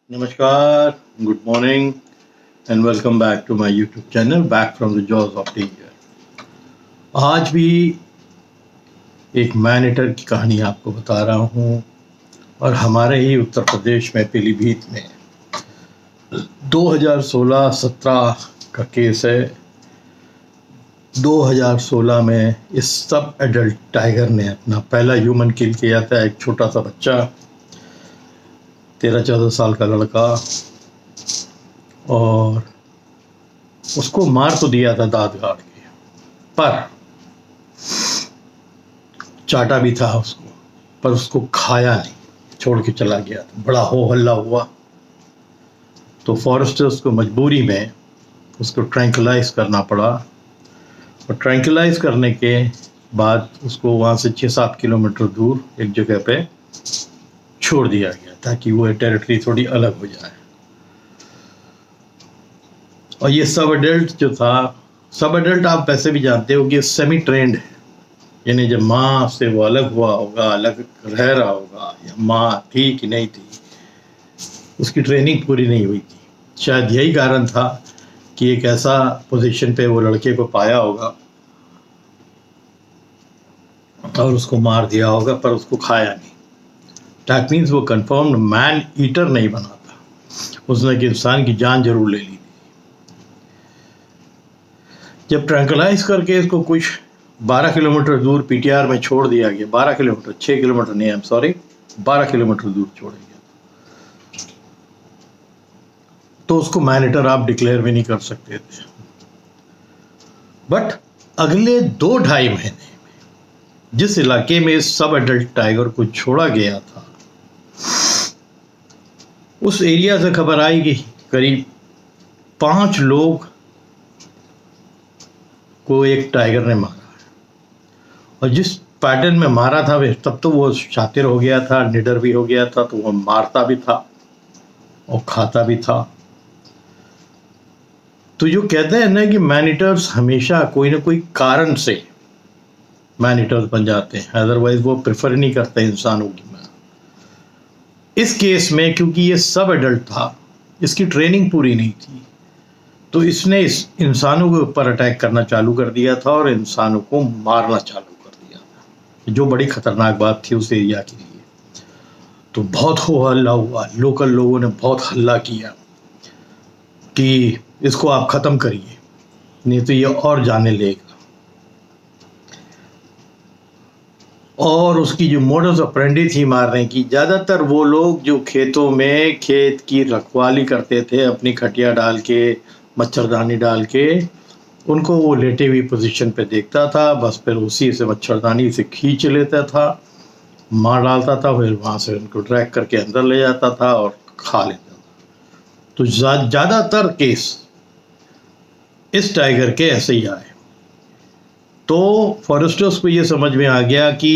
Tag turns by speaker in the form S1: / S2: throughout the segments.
S1: Namaskar, good morning, and welcome back to my YouTube channel, back from the jaws of danger. आज भी एक man eater की कहानी आपको बता रहा हूँ और हमारे ही उत्तर प्रदेश में पीलीभीत में 2016-17 का केस है। 2016 में इस सब एडल्ट टाइगर ने अपना पहला ह्यूमन किल किया था। एक छोटा सा बच्चा, 13-14 साल का लड़का, और उसको मार तो दिया था दांत गाड़ के, पर चाटा भी था उसको, पर उसको खाया नहीं, छोड़ के चला गया था। बड़ा हो हल्ला हुआ तो फॉरेस्टर्स को मजबूरी में उसको ट्रैंकुलाइज करना पड़ा, और ट्रैंकुलाइज करने के बाद उसको वहाँ से 6-7 किलोमीटर दूर एक जगह पे छोड़ दिया गया ताकि वो टेरिटरी थोड़ी अलग हो जाए। और ये सब एडल्ट जो था, सब एडल्ट आप वैसे भी जानते हो कि सेमी ट्रेंड है, यानी जब माँ से वो अलग हुआ होगा, अलग रह रहा होगा, या माँ थी कि नहीं थी, उसकी ट्रेनिंग पूरी नहीं हुई थी। शायद यही कारण था कि एक ऐसा पोजीशन पे वो लड़के को पाया होगा और उसको मार दिया होगा, पर उसको खाया नहीं। दैट मीन्स वो कंफर्म्ड मैन ईटर नहीं बना था, उसने एक इंसान की जान जरूर ले ली थी। जब ट्रैंकुलाइज करके इसको कुछ 12 किलोमीटर दूर पीटीआर में छोड़ दिया गया, 12 किलोमीटर, 6 किलोमीटर नहीं, आई एम सॉरी, 12 किलोमीटर दूर छोड़ा गया, तो उसको मैन ईटर आप डिक्लेयर भी नहीं कर सकते थे। बट अगले 2-2.5 महीने जिस इलाके में इस सब एडल्ट टाइगर को छोड़ा गया था, उस एरिया से खबर आई कि करीब 5 लोग को एक टाइगर ने मारा है। और जिस पैटर्न में मारा था वे, तब तो वो शातिर हो गया था, निडर भी हो गया था, तो वो मारता भी था और खाता भी था। तो जो कहते हैं ना कि मैन ईटर्स हमेशा कोई ना कोई कारण से मैन ईटर्स बन जाते हैं, अदरवाइज वो प्रेफर नहीं करते इंसानों की। इस केस में क्योंकि ये सब एडल्ट था, इसकी ट्रेनिंग पूरी नहीं थी, तो इसने इस इंसानों के ऊपर अटैक करना चालू कर दिया था और इंसानों को मारना चालू कर दिया था, जो बड़ी खतरनाक बात थी उस एरिया के लिए। तो बहुत हो हल्ला हुआ, लोकल लोगों ने बहुत हल्ला किया कि इसको आप ख़त्म करिए, नहीं तो ये और जाने लेगा। और उसकी जो मोडस ऑपरेंडी थी मारने की, ज़्यादातर वो लोग जो खेतों में खेत की रखवाली करते थे, अपनी खटिया डाल के, मच्छरदानी डाल के, उनको वो लेटे हुई पोजीशन पे देखता था, बस फिर उसी से मच्छरदानी से खींच लेता था, मार डालता था, फिर वहाँ से उनको ड्रैग करके अंदर ले जाता था और खा लेता था। तो ज़्यादातर केस इस टाइगर के ऐसे ही आए। तो फॉरेस्टर्स को ये समझ में आ गया कि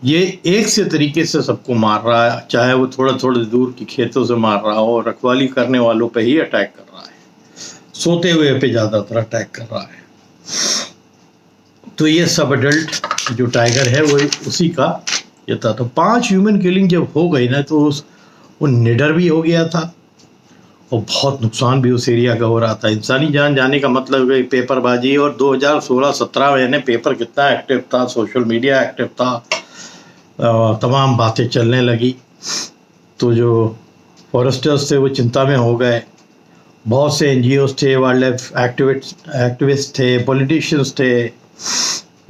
S1: ये एक से तरीके से सबको मार रहा है, चाहे वो थोड़ा थोड़ा दूर की खेतों से मार रहा हो, रखवाली करने वालों पे ही अटैक कर रहा है, सोते हुए पे ज़्यादातर अटैक कर रहा है। तो ये सब एडल्ट जो टाइगर है वो उसी का ये था। तो 5 ह्यूमन किलिंग जब हो गई ना, तो वो निडर भी हो गया था और बहुत नुकसान भी उस एरिया का हो रहा था। इंसानी जान जाने का मतलब है पेपरबाजी। और 2016-17 में पेपर कितना एक्टिव था, सोशल मीडिया एक्टिव था, तमाम बातें चलने लगी। तो जो फॉरेस्टर्स थे वो चिंता में हो गए। बहुत से एनजीओस थे, वाइल्ड लाइफ एक्टिविस्ट थे, पॉलिटिशियंस थे,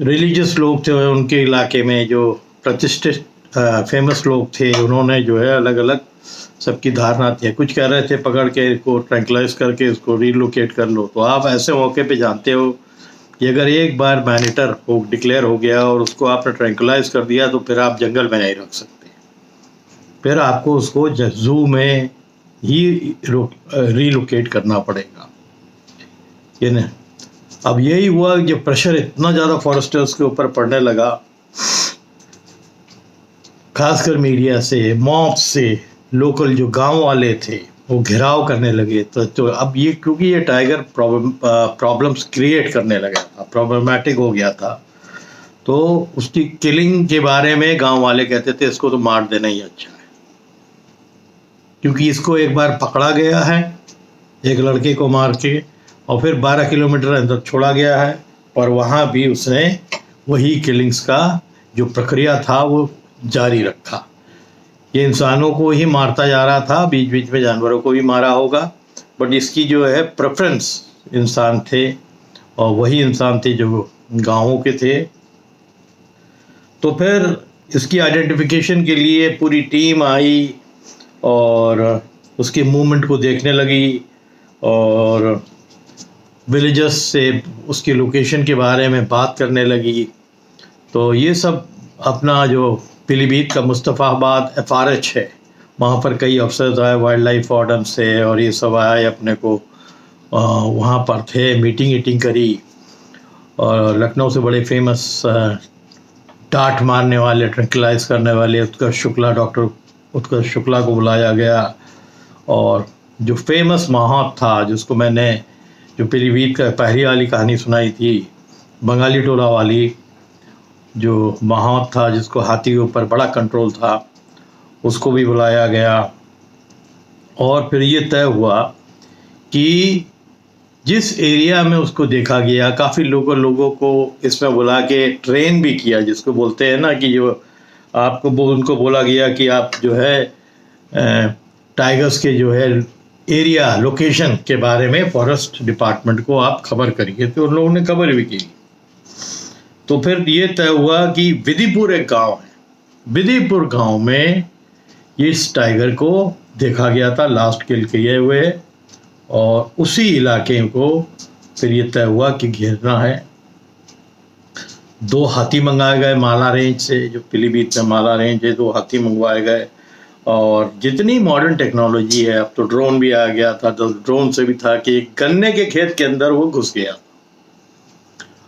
S1: रिलीजियस लोग थे उनके इलाके में, जो प्रतिष्ठित फेमस लोग थे, उन्होंने जो है अलग अलग सबकी धारणा थी। कुछ कह रहे थे पकड़ के इसको ट्रैंकुलाइज करके इसको रिलोकेट कर लो। तो आप ऐसे मौके पे जानते हो कि अगर एक बार मैन ईटर हो डिक्लेयर हो गया और उसको आपने ट्रैंकुलाइज कर दिया, तो फिर आप जंगल में नहीं रख सकते, फिर आपको उसको जू में ही रिलोकेट करना पड़ेगा। ये नहीं, अब यही हुआ कि प्रेशर इतना ज़्यादा फॉरेस्टर्स के ऊपर पड़ने लगा, खासकर मीडिया से, मॉब से, लोकल जो गांव वाले थे वो घेराव करने लगे। तो अब ये क्योंकि ये टाइगर प्रॉब्लम्स क्रिएट करने लगा था, प्रॉब्लमेटिक हो गया था, तो उसकी किलिंग के बारे में गांव वाले कहते थे इसको तो मार देना ही अच्छा है। क्योंकि इसको एक बार पकड़ा गया है एक लड़के को मार के, और फिर 12 किलोमीटर अंदर छोड़ा गया है, और वहाँ भी उसने वही किलिंग्स का जो प्रक्रिया था वो जारी रखा। ये इंसानों को ही मारता जा रहा था, बीच बीच में जानवरों को भी मारा होगा, बट इसकी जो है प्रेफरेंस इंसान थे, और वही इंसान थे जो गाँवों के थे। तो फिर इसकी आइडेंटिफिकेशन के लिए पूरी टीम आई और उसके मूवमेंट को देखने लगी, और विलेजर्स से उसकी लोकेशन के बारे में बात करने लगी। तो ये सब अपना जो पीलीभीत का मुस्तफ़ाबाद FRH है, वहाँ पर कई अफसर्स आए, वाइल्ड लाइफ वार्डन से, और ये सब आए अपने को वहाँ पर थे, मीटिंग करी। और लखनऊ से बड़े फेमस डांट मारने वाले, ट्रैंक्विलाइज करने वाले डॉक्टर उत्कर्ष शुक्ला को बुलाया गया, और जो फेमस महावत था, जिसको मैंने जो पीलीभीत का पहली वाली कहानी सुनाई थी, बंगाली टोला वाली, जो महावत था जिसको हाथी के ऊपर बड़ा कंट्रोल था, उसको भी बुलाया गया। और फिर ये तय हुआ कि जिस एरिया में उसको देखा गया, काफ़ी लोगों को इसमें बुला के ट्रेन भी किया, जिसको बोलते हैं ना कि जो उनको बोला गया कि आप जो है टाइगर्स के जो है एरिया लोकेशन के बारे में फॉरेस्ट डिपार्टमेंट को आप खबर करिए। तो उन लोगों ने खबर भी की। तो फिर ये तय हुआ कि विधिपुर एक गांव है, विधिपुर गांव में इस टाइगर को देखा गया था, लास्ट किल किए हुए, और उसी इलाके को फिर ये तय हुआ कि घेरना है। 2 हाथी मंगाए गए माला रेंज से, जो पीलीभीत में माला रेंज है, 2 हाथी मंगवाए गए। और जितनी मॉडर्न टेक्नोलॉजी है, अब तो ड्रोन भी आ गया था, तो ड्रोन से भी था कि गन्ने के खेत के अंदर वो घुस गया।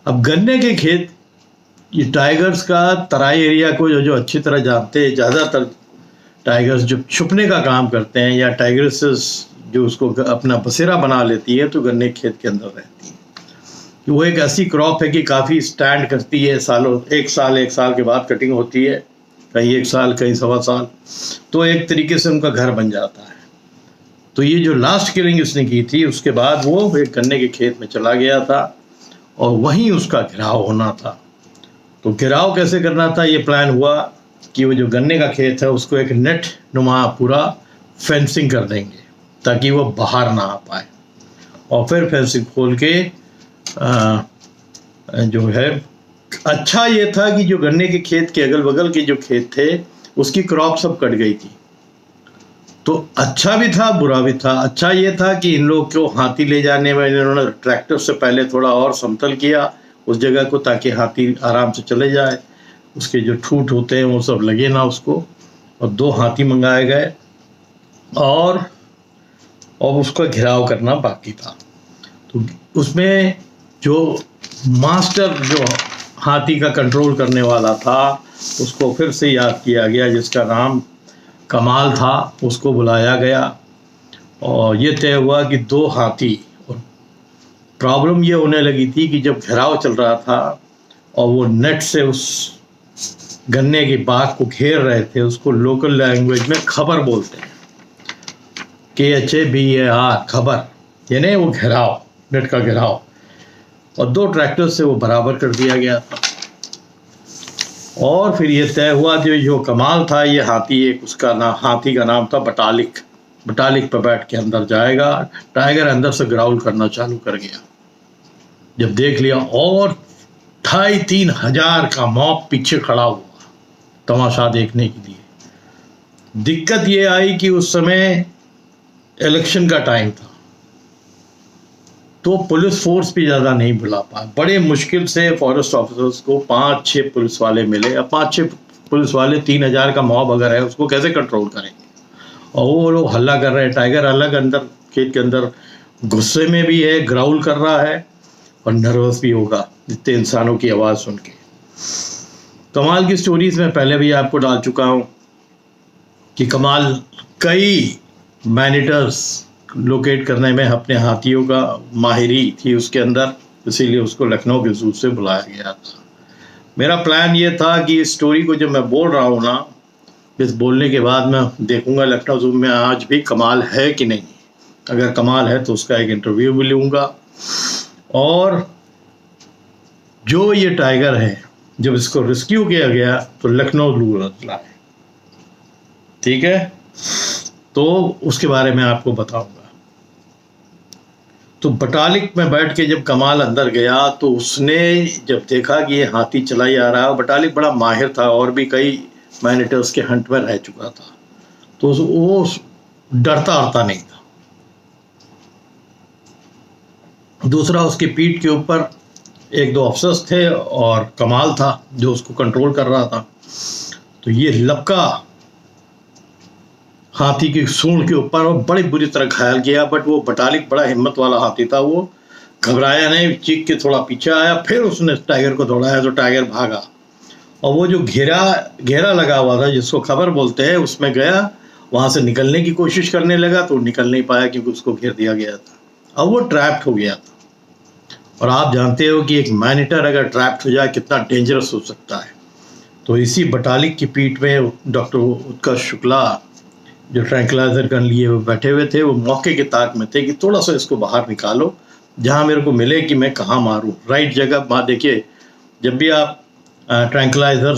S1: अब गन्ने के खेत, ये टाइगर्स का तराई एरिया को जो अच्छी तरह जानते हैं, ज़्यादातर टाइगर्स जो छुपने का काम करते हैं, या टाइगर्स जो उसको अपना बसेरा बना लेती है, तो गन्ने खेत के अंदर रहती है। वो एक ऐसी क्रॉप है कि काफ़ी स्टैंड करती है सालों, एक साल के बाद कटिंग होती है, कहीं 1 साल, कहीं 1.25 साल, तो एक तरीके से उनका घर बन जाता है। तो ये जो लास्ट किलिंग उसने की थी, उसके बाद वो एक गन्ने के खेत में चला गया था, और वहीं उसका घिराव होना था। तो घिराव कैसे करना था, ये प्लान हुआ कि वो जो गन्ने का खेत है उसको एक नेट नुमा पूरा फेंसिंग कर देंगे, ताकि वो बाहर ना आ पाए। और फिर फेंसिंग खोल के जो है, अच्छा ये था कि जो गन्ने के खेत के अगल बगल के जो खेत थे, उसकी क्रॉप सब कट गई थी। तो अच्छा भी था, बुरा भी था। अच्छा ये था कि इन लोग को हाथी ले जाने में इन्होंने ट्रैक्टर से पहले थोड़ा और समतल किया उस जगह को, ताकि हाथी आराम से चले जाए, उसके जो ठूठ होते हैं वो सब लगे ना उसको। और 2 हाथी मंगाए गए, और उसका घिराव करना बाकी था। तो उसमें जो मास्टर जो हाथी का कंट्रोल करने वाला था, उसको फिर से याद किया गया, जिसका नाम कमाल था, उसको बुलाया गया। और ये तय हुआ कि 2 हाथी, और प्रॉब्लम ये होने लगी थी कि जब घेराव चल रहा था और वो नेट से उस गन्ने की बाग को घेर रहे थे, उसको लोकल लैंग्वेज में खबर बोलते हैं, KHABAR, खबर, यानी वो घेराव, नेट का घेराव। और 2 ट्रैक्टर से वो बराबर कर दिया गया था। और फिर ये तय हुआ जो कमाल था, ये हाथी, एक उसका हाथी का नाम था बटालिक पर बैठ के अंदर जाएगा। टाइगर अंदर से ग्राउल करना चालू कर गया। जब देख लिया, और 2,500-3 हजार का मॉब पीछे खड़ा हुआ तमाशा देखने के लिए। दिक्कत ये आई कि उस समय इलेक्शन का टाइम था, तो पुलिस फोर्स भी ज़्यादा नहीं बुला पाए। बड़े मुश्किल से फॉरेस्ट ऑफिसर्स को 5-6 पुलिस वाले मिले। अब 5-6 पुलिस वाले 3,000 का मॉब अगर है, उसको कैसे कंट्रोल करेंगे? और वो लोग हल्ला कर रहे हैं, टाइगर अलग अंदर खेत के अंदर गुस्से में भी है, ग्राउल कर रहा है, और नर्वस भी होगा इतने इंसानों की आवाज़ सुन के। कमाल की स्टोरीज में पहले भी आपको डाल चुका हूँ कि कमाल कई मैनीटर्स लोकेट करने में अपने हाथियों का माहिरी थी उसके अंदर, इसीलिए उसको लखनऊ के ज़ू से बुलाया गया था। मेरा प्लान ये था कि इस स्टोरी को जब मैं बोल रहा हूँ ना, इस बोलने के बाद मैं देखूंगा लखनऊ ज़ू में आज भी कमाल है कि नहीं। अगर कमाल है तो उसका एक इंटरव्यू भी लूँगा। और जो ये टाइगर है, जब इसको रेस्क्यू किया गया तो लखनऊ ज़ू लाए, ठीक है, तो उसके बारे में आपको बताऊंगा। तो बटालिक में बैठ के जब कमाल अंदर गया तो उसने जब देखा कि ये हाथी चला ही आ रहा है, बटालिक बड़ा माहिर था और भी कई मैनिटर्स के हंट में रह चुका था, तो वो डरता नहीं था। दूसरा, उसकी पीठ के ऊपर एक दो अफसर्स थे और कमाल था जो उसको कंट्रोल कर रहा था। तो ये लपका हाथी की सूंड के ऊपर और बड़ी बुरी तरह घायल किया। बट वो बटालिक बड़ा हिम्मत वाला हाथी था, वो घबराया नहीं, चीख के थोड़ा पीछे आया, फिर उसने टाइगर को दौड़ाया तो टाइगर भागा। और वो जो घेरा लगा हुआ था जिसको खबर बोलते हैं, उसमें गया, वहां से निकलने की कोशिश करने लगा तो निकल नहीं पाया क्योंकि उसको घेर दिया गया था। अब वो ट्रैप्ड हो गया था। और आप जानते हो कि एक मैनिटर अगर ट्रैप्ड हो जाए कितना डेंजरस हो सकता है। तो इसी बटालिक की पीठ में डॉक्टर उत्कर्ष शुक्ला जो ट्रैंक्विलाइजर गन लिए हुए बैठे हुए थे, वो मौके के ताक में थे कि थोड़ा सा इसको बाहर निकालो, जहां मेरे को मिले कि मैं कहाँ मारूं, राइट जगह। देखिए, जब भी आप ट्रैंक्विलाइजर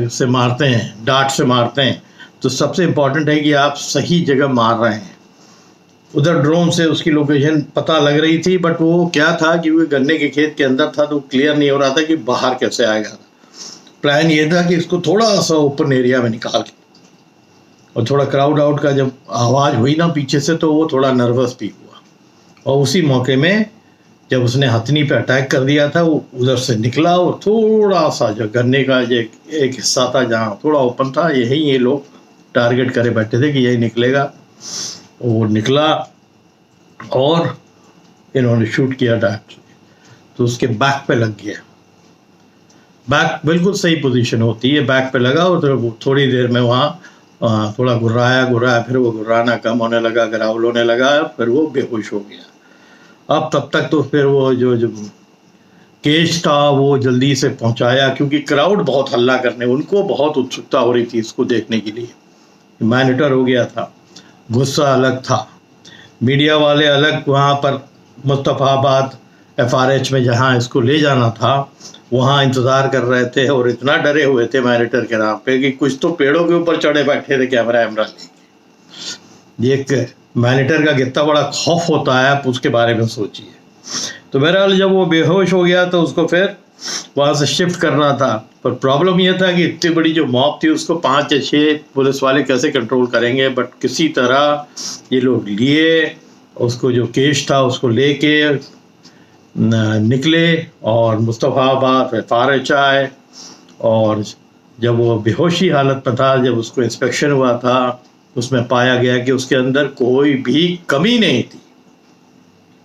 S1: से मारते हैं, डार्ट से मारते हैं, तो सबसे इम्पॉर्टेंट है कि आप सही जगह मार रहे हैं। उधर ड्रोन से उसकी लोकेशन पता लग रही थी, बट वो क्या था कि वो गन्ने के खेत के अंदर था तो क्लियर नहीं हो रहा था कि बाहर कैसे आएगा। प्लान ये था कि इसको थोड़ा सा ओपन एरिया में निकाल के, और थोड़ा क्राउड आउट का जब आवाज़ हुई ना पीछे से तो वो थोड़ा नर्वस भी हुआ। और उसी मौके में जब उसने हथनी पे अटैक कर दिया था, वो उधर से निकला और थोड़ा सा जो गन्ने का जो एक हिस्सा था जहाँ थोड़ा ओपन था, यही ये लोग टारगेट करे बैठे थे कि यही निकलेगा। वो निकला और इन्होंने शूट किया डायरेक्ट, तो उसके बैक पे लग गया। बैक बिल्कुल सही पोजीशन होती है, बैक पे लगा और तो थोड़ी देर में वहाँ थोड़ा गुर्राया, फिर वो गुर्राना कम होने लगा, ग्राउल होने लगा, फिर वो बेहोश हो गया। अब तब तक तो फिर वो जो केस था वो जल्दी से पहुंचाया, क्योंकि क्राउड बहुत हल्ला करने, उनको बहुत उत्सुकता हो रही थी इसको देखने के लिए। मैनिटर हो गया था, गुस्सा अलग था, मीडिया वाले अलग, वहाँ पर मुस्तफ़ाबाद FRH में जहाँ इसको ले जाना था वहाँ इंतज़ार कर रहे थे और इतना डरे हुए थे मैनिटर के नाम पे कि कुछ तो पेड़ों के ऊपर चढ़े बैठे थे कैमरा लेके। एक मैनिटर का कितना बड़ा खौफ होता है, आप उसके बारे में सोचिए। तो बहरहाल जब वो बेहोश हो गया तो उसको फिर वहाँ से शिफ्ट करना था, पर प्रॉब्लम यह था कि इतनी बड़ी जो मॉब थी उसको 5 या 6 पुलिस वाले कैसे कंट्रोल करेंगे। बट किसी तरह ये लोग लिए, उसको जो केस था उसको लेके निकले और मुस्तफ़ाबाद FRH आए। और जब वो बेहोशी हालत में था, जब उसको इंस्पेक्शन हुआ था, उसमें पाया गया कि उसके अंदर कोई भी कमी नहीं थी,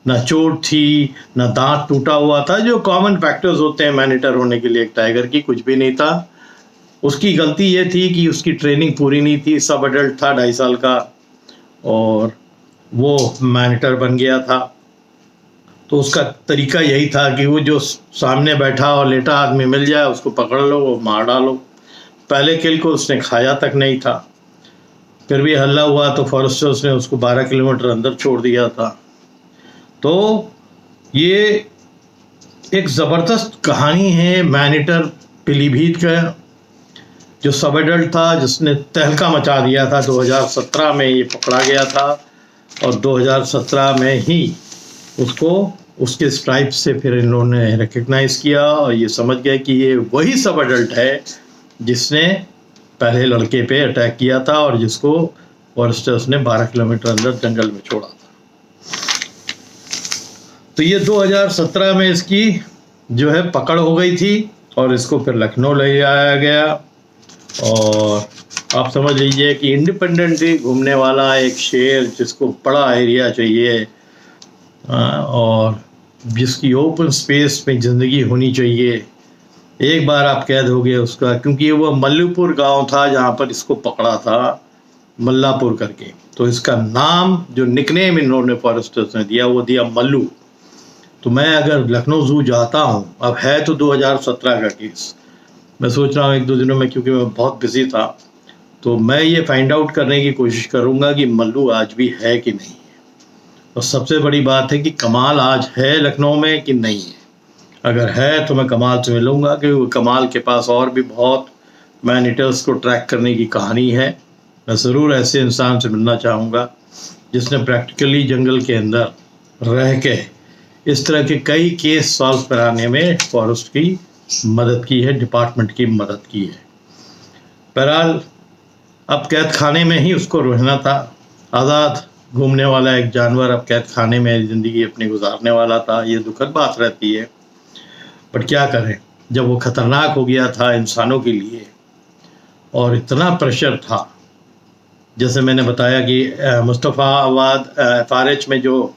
S1: ना चोट थी, ना दांत टूटा हुआ था, जो कॉमन फैक्टर्स होते हैं मैनिटर होने के लिए एक टाइगर की, कुछ भी नहीं था। उसकी गलती ये थी कि उसकी ट्रेनिंग पूरी नहीं थी, सब एडल्ट था 2.5 साल का और वो मैनिटर बन गया था। तो उसका तरीका यही था कि वो जो सामने बैठा और लेटा आदमी मिल जाए उसको पकड़ लो, वो मार डालो। पहले किल को उसने खाया तक नहीं था, फिर भी हल्ला हुआ तो फॉरेस्टर्स ने उसको 12 किलोमीटर अंदर छोड़ दिया था। तो ये एक ज़बरदस्त कहानी है मैनिटर पीलीभीत का, जो सब एडल्ट था, जिसने तहलका मचा दिया था। 2017 में ये पकड़ा गया था और 2017 में ही उसको उसके स्ट्राइप से फिर इन लोगों ने रिकग्नाइज़ किया और ये समझ गए कि ये वही सब एडल्ट है जिसने पहले लड़के पे अटैक किया था और जिसको फॉरेस्टर्स ने 12 किलोमीटर अंदर जंगल में छोड़ा था। तो ये 2017 में इसकी जो है पकड़ हो गई थी और इसको फिर लखनऊ ले आया गया। और आप समझ लीजिए कि इंडिपेंडेंटली घूमने वाला एक शेर जिसको बड़ा एरिया चाहिए और जिसकी ओपन स्पेस में ज़िंदगी होनी चाहिए। एक बार आप कैद हो गए उसका, क्योंकि वो मल्लूपुर गांव था जहाँ पर इसको पकड़ा था, मल्लापुर करके। तो इसका नाम जो निकनेम इन्होंने फॉरेस्टर्स ने दिया वो दिया मल्लू। तो मैं अगर लखनऊ ज़ू जाता हूँ, अब है तो 2017 का केस, मैं सोच रहा हूँ 1-2 दिनों में, क्योंकि मैं बहुत बिजी था, तो मैं ये फाइंड आउट करने की कोशिश करूँगा कि मल्लू आज भी है कि नहीं है। और सबसे बड़ी बात है कि कमाल आज है लखनऊ में कि नहीं है। अगर है तो मैं कमाल से मिलूँगा, क्योंकि कमाल के पास और भी बहुत मैन ईटर्स को ट्रैक करने की कहानी है। मैं ज़रूर ऐसे इंसान से मिलना चाहूँगा जिसने प्रैक्टिकली जंगल के अंदर रह के इस तरह के कई केस सॉल्व कराने में फॉरेस्ट की मदद की है, डिपार्टमेंट की मदद की है। बहरहाल अब कैद खाने में ही उसको रहना था। आज़ाद घूमने वाला एक जानवर अब कैद खाने में ज़िंदगी अपनी गुजारने वाला था। ये दुखद बात रहती है, बट क्या करें, जब वो ख़तरनाक हो गया था इंसानों के लिए और इतना प्रेशर था, जैसे मैंने बताया कि मुस्तफ़ाबाद FRH में जो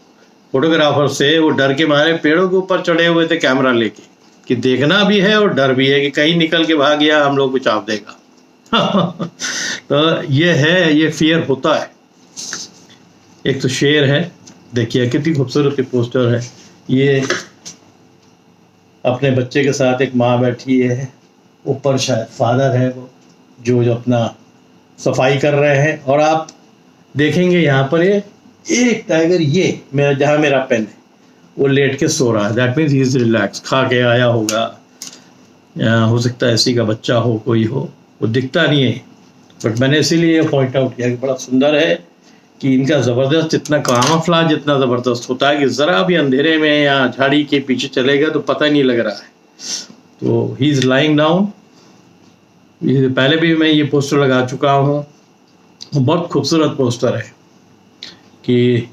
S1: फोटोग्राफर से वो डर के मारे पेड़ों के ऊपर चढ़े हुए थे कैमरा लेके, कि देखना भी है और डर भी है कि कहीं निकल के भाग गया हम लोग को चाप देगा। तो ये है, ये फियर होता है। एक तो शेर है, देखिए कितनी खूबसूरत पोस्टर है। ये अपने बच्चे के साथ एक माँ बैठी है, ऊपर शायद फादर है वो जो अपना सफाई कर रहे हैं। और आप देखेंगे यहाँ पर ये एक टाइगर, ये मेरा जहाँ मेरा पेन है, वो लेट के सो रहा है। That means he is relax, खा के आया होगा, हो सकता है इसी का बच्चा हो, कोई हो, वो दिखता नहीं है। बट मैंने इसीलिए पॉइंट आउट किया कि बड़ा सुंदर है कि इनका ज़बरदस्त इतना कामफ्लाज इतना ज़बरदस्त होता है कि ज़रा भी अंधेरे में या झाड़ी के पीछे चलेगा तो पता ही नहीं लग रहा है। तो ही इज़ लाइंग डाउन। पहले भी मैं ये पोस्टर लगा चुका हूँ, बहुत खूबसूरत पोस्टर है कि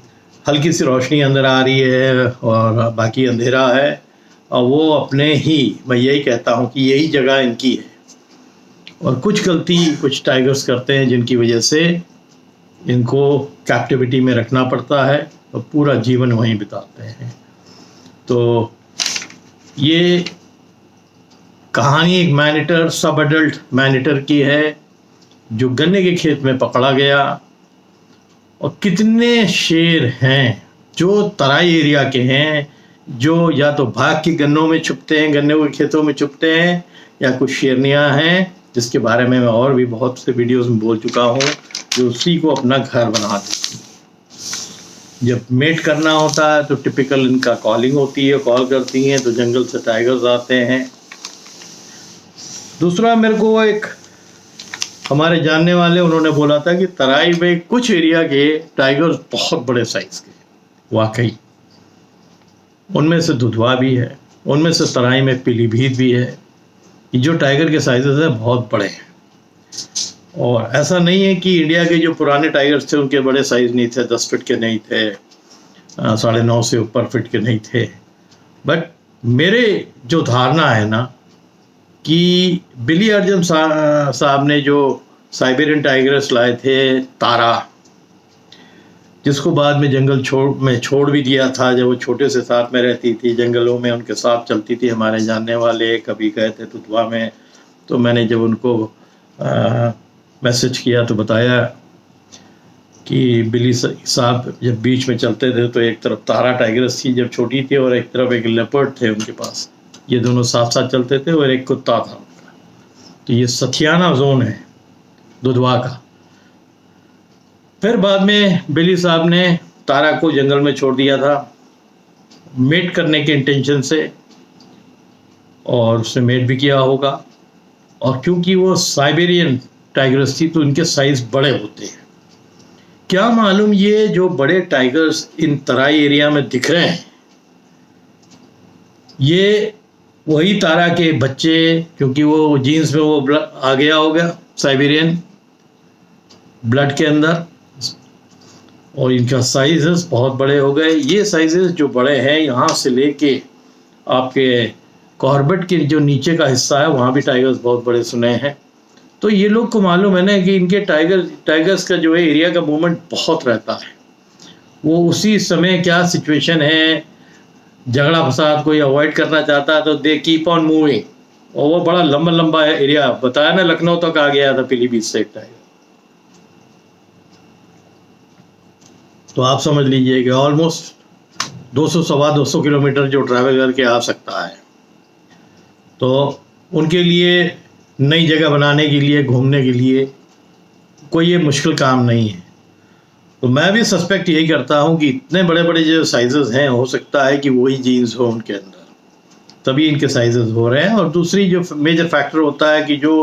S1: हल्की सी रोशनी अंदर आ रही है और बाकी अंधेरा है, और वो अपने ही, मैं यही कहता हूँ कि यही जगह इनकी है। और कुछ गलती कुछ टाइगर्स करते हैं जिनकी वजह से इनको कैप्टिविटी में रखना पड़ता है और पूरा जीवन वहीं बिताते हैं। तो ये कहानी एक मैनीटर, सब एडल्ट मैनीटर की है जो गन्ने के खेत में पकड़ा गया। और कितने शेर हैं जो तराई एरिया के हैं, जो या तो भाग के गन्नों में छुपते हैं, गन्ने के खेतों में छुपते हैं, या कुछ शेरनियाँ हैं जिसके बारे में मैं और भी बहुत से वीडियोस में बोल चुका हूँ, जो उसी को अपना घर बना देती हैं। जब मेट करना होता है तो टिपिकल इनका कॉलिंग होती है, कॉल करती हैं तो जंगल से टाइगर्स आते हैं। दूसरा, मेरे को एक हमारे जानने वाले उन्होंने बोला था कि तराई में कुछ एरिया के टाइगर्स बहुत बड़े साइज के, वाकई उनमें से दुधवा भी है, उनमें से तराई में पीलीभीत भी है। जो टाइगर के साइजेस हैं बहुत बड़े हैं। और ऐसा नहीं है कि इंडिया के जो पुराने टाइगर्स थे उनके बड़े साइज नहीं थे, 10 फीट के नहीं थे, 9.5 से ऊपर फीट के नहीं थे। बट मेरे जो धारणा है ना कि बिली अर्जुन साहब ने जो साइबेरियन टाइगर्स लाए थे, तारा, जिसको बाद में जंगल छोड़ भी दिया था, जब वो छोटे से साथ में रहती थी, जंगलों में उनके साथ चलती थी। हमारे जानने वाले कभी गए थे दुधवा में, तो मैंने जब उनको मैसेज किया तो बताया कि बिली साहब जब बीच में चलते थे तो एक तरफ तारा टाइगर्स थी जब छोटी थी, और एक तरफ एक लेपर्ड थे उनके पास। ये दोनों साथ साथ चलते थे, और एक कुत्ता था उनका। तो ये सथियाना जोन है दुधवा का। फिर बाद में बिली साहब ने तारा को जंगल में छोड़ दिया था मेट करने के इंटेंशन से, और उसने मेट भी किया होगा। और क्योंकि वो साइबेरियन टाइगर्स थी तो इनके साइज बड़े होते हैं। क्या मालूम ये जो बड़े टाइगर्स इन तराई एरिया में दिख रहे हैं, ये वही तारा के बच्चे, क्योंकि वो जीन्स में वो आ गया होगा साइबेरियन ब्लड के अंदर, और इनका साइजेस बहुत बड़े हो गए। ये साइजेस जो बड़े हैं, यहाँ से लेके आपके कॉर्बेट के जो नीचे का हिस्सा है वहाँ भी टाइगर्स बहुत बड़े सुने हैं। तो ये लोग को मालूम है ना कि इनके टाइगर्स का जो है एरिया का मूवमेंट बहुत रहता है। वो उसी समय क्या सिचुएशन है, झगड़ा फसाद कोई अवॉइड करना चाहता है तो दे कीप ऑन मूविंग। और वो बड़ा लंबा लंबा एरिया, बताया ना, लखनऊ तक आ गया था पीलीभीत से एक टाइगर। तो आप समझ लीजिए कि ऑलमोस्ट 200-250 किलोमीटर जो ट्रैवल करके आ सकता है। तो उनके लिए नई जगह बनाने के लिए, घूमने के लिए कोई ये मुश्किल काम नहीं है। तो मैं भी सस्पेक्ट यही करता हूँ कि इतने बड़े बड़े जो साइजेस हैं, हो सकता है कि वही जीन्स हो उनके अंदर, तभी इनके साइजेस हो रहे हैं। और दूसरी जो मेजर फैक्टर होता है कि जो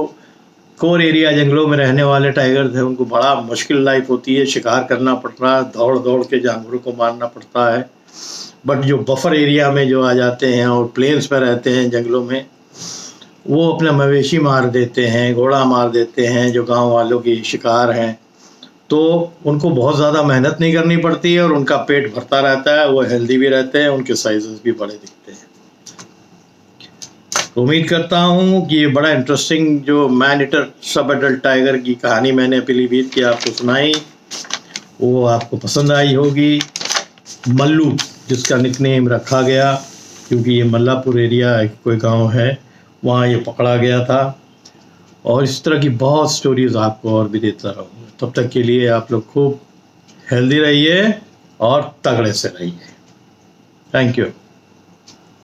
S1: कोर एरिया जंगलों में रहने वाले टाइगर थे, उनको बड़ा मुश्किल लाइफ होती है, शिकार करना पड़ रहा है, दौड़ दौड़ के जानवरों को मारना पड़ता है। बट जो बफर एरिया में जो आ जाते हैं और प्लेन्स में रहते हैं जंगलों में, वो अपना मवेशी मार देते हैं, घोड़ा मार देते हैं, जो गांव वालों की शिकार हैं। तो उनको बहुत ज़्यादा मेहनत नहीं करनी पड़ती है और उनका पेट भरता रहता है, वो हेल्दी भी रहते हैं, उनके साइजेस भी बड़े दिखते हैं। तो उम्मीद करता हूँ कि ये बड़ा इंटरेस्टिंग जो मैन ईटर सब एडल्ट टाइगर की कहानी मैंने पीलीभीत की आपको सुनाई, वो आपको पसंद आई होगी। मल्लू जिसका निकनेम रखा गया, क्योंकि ये मल्लापुर एरिया कोई गांव है, वहाँ ये पकड़ा गया था। और इस तरह की बहुत स्टोरीज आपको और भी देता रहूँगा। तब तक के लिए आप लोग खूब हेल्दी रहिए और तगड़े से रहिए। Thank you.